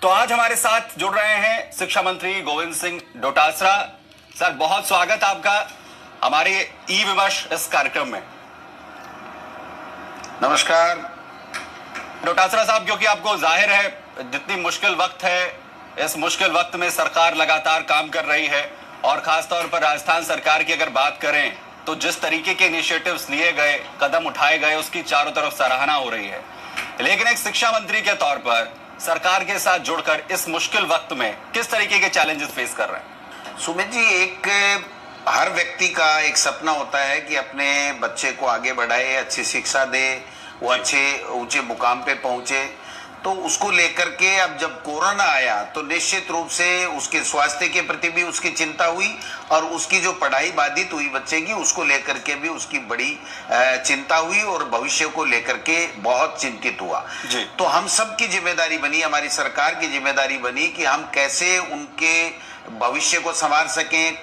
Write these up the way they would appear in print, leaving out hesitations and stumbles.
तो आज हमारे साथ जुड़ रहे हैं शिक्षा मंत्री गोविंद सिंह डोटासरा। सर, बहुत स्वागत आपका हमारे ई विमर्श इस कार्यक्रम में। नमस्कार डोटासरा साहब, क्योंकि आपको जाहिर है जितनी मुश्किल वक्त है, इस मुश्किल वक्त में सरकार लगातार काम कर रही है और खासतौर पर राजस्थान सरकार की अगर बात करें तो जिस तरीके के इनिशिएटिव्स लिए गए, कदम उठाए गए, उसकी चारों तरफ सराहना हो रही है। लेकिन एक शिक्षा मंत्री के तौर पर सरकार के साथ जुड़कर इस मुश्किल वक्त में किस तरीके के चैलेंजेस फेस कर रहे हैं? सुमित जी, एक हर व्यक्ति का एक सपना होता है कि अपने बच्चे को आगे बढ़ाए, अच्छी शिक्षा दे, वो अच्छे ऊंचे मुकाम पे पहुंचे। तो उसको लेकर के अब जब कोरोना आया तो निश्चित रूप से उसके स्वास्थ्य के प्रति भी उसकी चिंता हुई और उसकी जो पढ़ाई बाधित हुई बच्चे की, उसको लेकर के भी उसकी बड़ी चिंता हुई और भविष्य को लेकर के बहुत चिंतित हुआ। तो हम सब की जिम्मेदारी बनी, हमारी सरकार की जिम्मेदारी बनी कि हम कैसे उनके भविष्य को संवार सकें,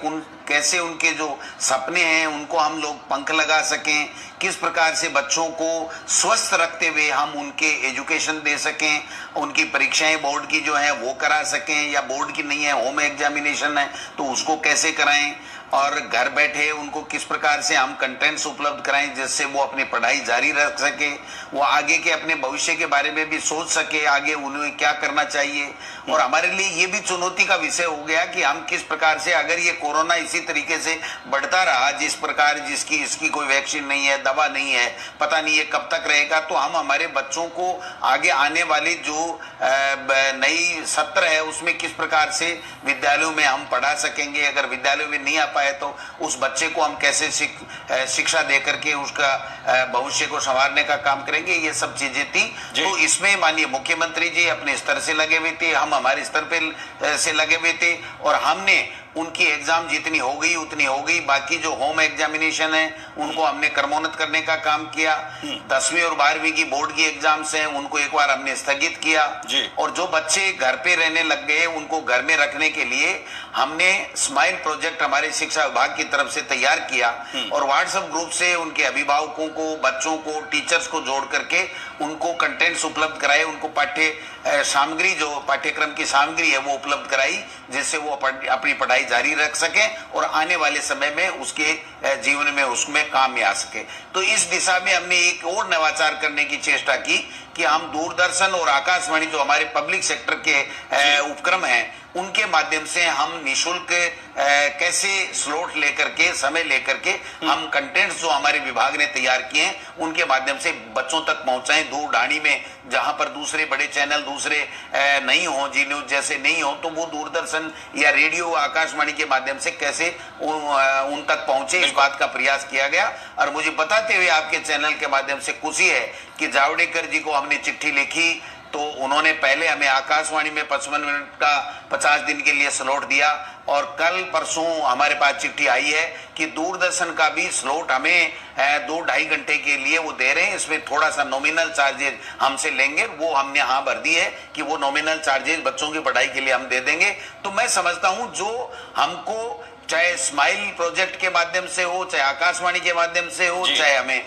कैसे उनके जो सपने हैं उनको हम लोग पंख लगा सकें, किस प्रकार से बच्चों को स्वस्थ रखते हुए हम उनके एजुकेशन दे सकें, उनकी परीक्षाएं बोर्ड की जो है वो करा सकें, या बोर्ड की नहीं है होम एग्जामिनेशन है तो उसको कैसे कराएं, और घर बैठे उनको किस प्रकार से हम कंटेंट्स उपलब्ध कराएं जिससे वो अपनी पढ़ाई जारी रख सके, वो आगे के अपने भविष्य के बारे में भी सोच सके, आगे उन्हें क्या करना चाहिए। और हमारे लिए ये भी चुनौती का विषय हो गया कि हम किस प्रकार से, अगर ये कोरोना इसी तरीके से बढ़ता रहा जिस प्रकार, जिसकी इसकी कोई वैक्सीन नहीं है, दवा नहीं है, पता नहीं है कब तक रहेगा, तो हम हमारे बच्चों को आगे आने वाली जो नई सत्र है उसमें किस प्रकार से विद्यालयों में हम पढ़ा सकेंगे। अगर विद्यालयों में नहीं आ पाए तो उस बच्चे को हम कैसे शिक्षा दे करके उसका भविष्य को संवारने का काम करेंगे, ये सब चीजें थी। तो इसमें माननीय मुख्यमंत्री जी अपने स्तर से लगे हुए थे, हम हमारे स्तर पे से लगे हुए थे और हमने उनकी एग्जाम जितनी हो गई उतनी हो गई। बाकी जो होम एग्जामिनेशन है उनको हमने क्रमोन्नत करने का काम किया। 10वीं और 12वीं की बोर्ड की एग्जाम्स हैं उनको एक बार हमने स्थगित किया, और जो बच्चे घर पे रहने लग गए उनको घर में रखने के लिए हमने स्माइल प्रोजेक्ट हमारे शिक्षा विभाग की तरफ से तैयार किया और व्हाट्सएप ग्रुप से उनके अभिभावकों को, बच्चों को, टीचर्स को जोड़ करके उनको कंटेंट्स उपलब्ध कराए, उनको पाठ्य सामग्री, जो पाठ्यक्रम की सामग्री है वो उपलब्ध कराई जिससे वो अपनी पढ़ाई जारी रख सके और आने वाले समय में उसके जीवन में उसमें काम में आ सके। तो इस दिशा में हमने एक और नवाचार करने की चेष्टा की कि हम दूरदर्शन और आकाशवाणी जो हमारे पब्लिक सेक्टर के उपक्रम हैं उनके माध्यम से हम निःशुल्क कैसे स्लॉट लेकर के, समय लेकर के हम कंटेंट्स जो हमारे विभाग ने तैयार किए हैं उनके माध्यम से बच्चों तक पहुंचाएं। दूर ढाणी में जहां पर दूसरे बड़े चैनल दूसरे नहीं हो, जी न्यूज जैसे नहीं हो, तो वो दूरदर्शन या रेडियो आकाशवाणी के माध्यम से कैसे उन तक पहुंचे, इस बात का प्रयास किया गया। और मुझे बताते हुए आपके चैनल के माध्यम से खुशी है कि जावड़ेकर जी को हमने चिट्ठी लिखी तो उन्होंने पहले हमें आकाशवाणी में 55 मिनट का 50 दिन के लिए स्लॉट दिया और कल परसों हमारे पास चिट्ठी आई है कि दूरदर्शन का भी स्लॉट हमें 2-2.5 घंटे के लिए वो दे रहे हैं। इसमें थोड़ा सा नॉमिनल चार्जेस हमसे लेंगे, वो हमने हाँ भर दी है कि वो नॉमिनल चार्जेस बच्चों की पढ़ाई के लिए हम दे देंगे। तो मैं समझता हूँ जो हमको चाहे स्माइल प्रोजेक्ट के माध्यम से हो, चाहे आकाशवाणी के माध्यम से हो, चाहे हमें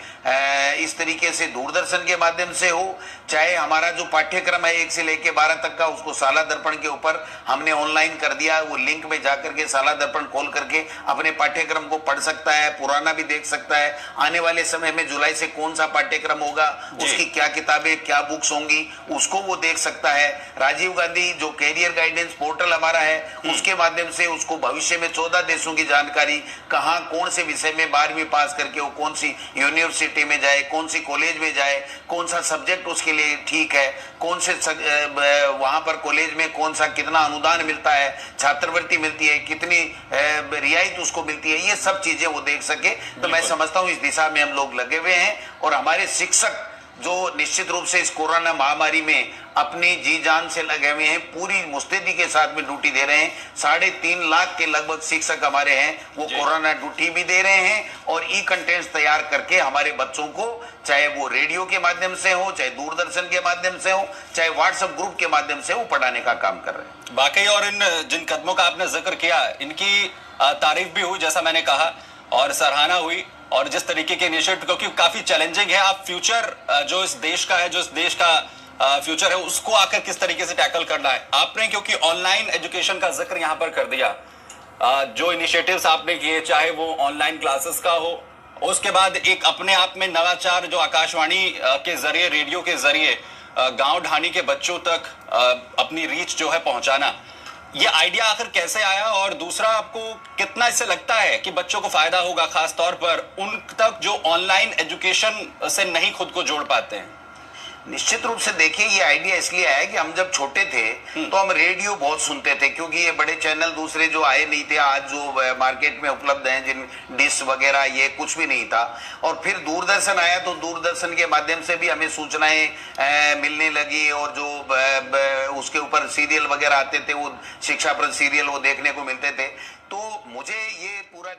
इस तरीके से दूरदर्शन के माध्यम से हो, चाहे हमारा जो पाठ्यक्रम है 1 से लेकर 12 तक का उसको साला दर्पण के ऊपर हमने ऑनलाइन कर दिया। वो लिंक में जाकर के साला दर्पण खोल करके अपने पाठ्यक्रम को पढ़ सकता है, पुराना भी देख सकता है, आने वाले समय में जुलाई से कौन सा पाठ्यक्रम होगा, उसकी क्या किताबें, क्या बुक्स होंगी, उसको वो देख सकता है। राजीव गांधी जो कैरियर गाइडेंस पोर्टल हमारा है उसके माध्यम से उसको भविष्य में 14 देशों की जानकारी, कहाँ कौन से विषय में 12वीं पास करके वो कौन सी यूनिवर्सिटी में जाए, कौन सी कॉलेज में जाए, कौन सा सब्जेक्ट उसके लिए ठीक है, कौन से वहां पर कॉलेज में कौन सा कितना अनुदान मिलता है, छात्रवृत्ति मिलती है, कितनी रियायत उसको मिलती है, ये सब चीजें वो देख सके। तो मैं समझता हूँ इस दिशा में हम लोग लगे हुए हैं और हमारे शिक्षक जो निश्चित रूप से इस कोरोना महामारी में अपनी जी जान से लगे हुए हैं, पूरी मुस्तैदी के साथ में ड्यूटी दे रहे हैं। 3.5 लाख के लगभग शिक्षक हमारे हैं, वो कोरोना ड्यूटी भी दे रहे हैं और ई कंटेंट्स तैयार करके हमारे बच्चों को, चाहे वो रेडियो के माध्यम से हो, चाहे दूरदर्शन के माध्यम से हो, चाहे व्हाट्सएप ग्रुप के माध्यम से हो, पढ़ाने का काम कर रहे हैं। वाकई, और इन जिन कदमों का आपने जिक्र किया इनकी तारीफ भी हुई, जैसा मैंने कहा, और सराहना हुई। और जिस तरीके के इनिशिएटिव, क्योंकि काफी चैलेंजिंग है, आप फ्यूचर जो इस देश का है, जो इस देश का फ्यूचर है उसको आकर किस तरीके से टैकल करना है आपने, क्योंकि ऑनलाइन एजुकेशन का जिक्र यहां पर कर दिया, जो इनिशिएटिव्स आपने किए चाहे वो ऑनलाइन क्लासेस का हो, उसके बाद एक अपने आप में नवाचार जो आकाशवाणी के जरिए, रेडियो के जरिए गांव ढाणी के बच्चों तक अपनी रीच जो है पहुंचाना, ये आइडिया आखिर कैसे आया? और दूसरा, आपको कितना इससे लगता है कि बच्चों को फायदा होगा, खास तौर पर उन तक जो ऑनलाइन एजुकेशन से नहीं खुद को जोड़ पाते हैं? निश्चित रूप से देखिए, ये आइडिया इसलिए आया कि हम जब छोटे थे तो हम रेडियो बहुत सुनते थे, क्योंकि ये बड़े चैनल दूसरे जो आए नहीं थे, आज जो मार्केट में उपलब्ध हैं, जिन डिश वगैरह ये कुछ भी नहीं था। और फिर दूरदर्शन आया तो दूरदर्शन के माध्यम से भी हमें सूचनाएं मिलने लगी, और जो उसके ऊपर सीरियल वगैरह आते थे, वो शिक्षाप्रद सीरियल वो देखने को मिलते थे। तो मुझे ये पूरा